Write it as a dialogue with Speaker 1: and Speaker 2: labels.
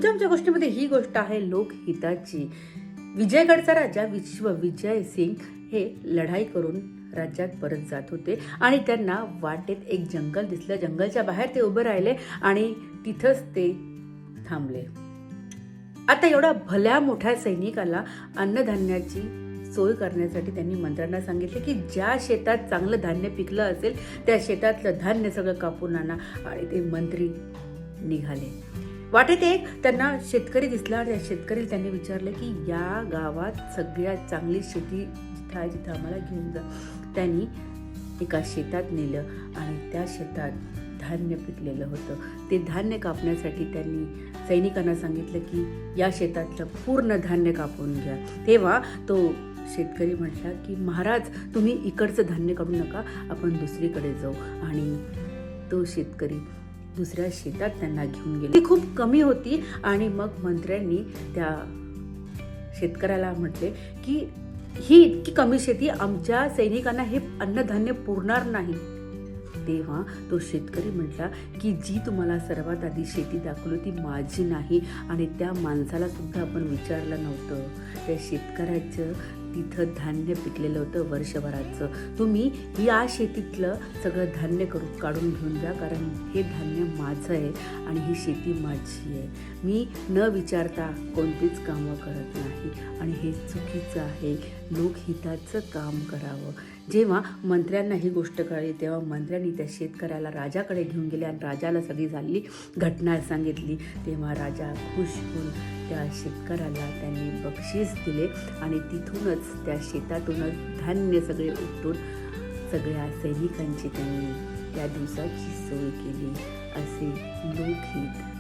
Speaker 1: आमच्या गोष्टीमध्ये ही गोष्ट आहे लोकहिताची. विजयगडचा राजा विजय सिंग हे लढाई करून राज्यात परत जात होते आणि त्यांना वाटेत एक जंगल दिसलं. जंगलच्या बाहेर ते उभे राहिले आणि तिथंच ते थांबले. आता एवढ्या भल्या मोठ्या सैनिकाला अन्नधान्याची सोय करण्यासाठी त्यांनी मंत्र्यांना सांगितले की ज्या शेतात चांगलं धान्य पिकलं असेल त्या शेतातलं धान्य सगळं कापून आणा. आणि ते मंत्री निघाले. वाटेत एक त्यांना शेतकरी दिसला आणि त्या शेतकरी त्यांनी विचारले की या गावात सगळ्यात चांगली शेती जिथं आहे जिथं आम्हाला घेऊन जा. त्यांनी एका शेतात नेलं आणि त्या शेतात धान्य पिकलेलं होतं. ते धान्य कापण्यासाठी त्यांनी सैनिकांना सांगितलं की या शेतातलं पूर्ण धान्य कापून घ्या. तेव्हा तो शेतकरी म्हटला की महाराज तुम्ही इकडचं धान्य काढू नका, आपण दुसरीकडे जाऊ. आणि तो शेतकरी दुसऱ्या शेतात त्यांना घेऊन गेले. ती खूप कमी होती आणि मग मंत्र्यांनी त्या शेतकऱ्याला म्हटले की ही इतकी कमी शेती, आमच्या सैनिकांना हे अन्नधान्य पुरणार नाही. तेव्हा तो शेतकरी म्हटला की जी तुम्हाला सर्वात आधी शेती दाखवली ती माझी नाही आणि त्या माणसाला सुद्धा आपण विचारलं नव्हतं. त्या शेतकऱ्याचं तिथं धान्य पिकलेलं होतं वर्षभराचं. तुम्ही या शेतीतलं सगळं धान्य काढून घेऊन जा, कारण हे धान्य माझं आहे आणि ही शेती माझी आहे. मी न विचारता कोणतीच कामं करत नाही आणि हे चुकीचं आहे. लोकहिताचं काम करावं. जेव्हा मंत्र्यांना ही गोष्ट कळली तेव्हा मंत्र्यांनी त्या शेतकऱ्याला राजाकडे घेऊन गेले आणि राजाला सगळी झालेली घटना सांगितली. तेव्हा राजा खुश होऊन त्या शेतकऱ्याला त्यांनी बक्षीस दिले आणि तिथूनच त्या शेतातूनच धान्य सगळे उपटून सगळ्या सैनिकांची त्यांनी त्या दिवसाची सोय केली. असे लोकहित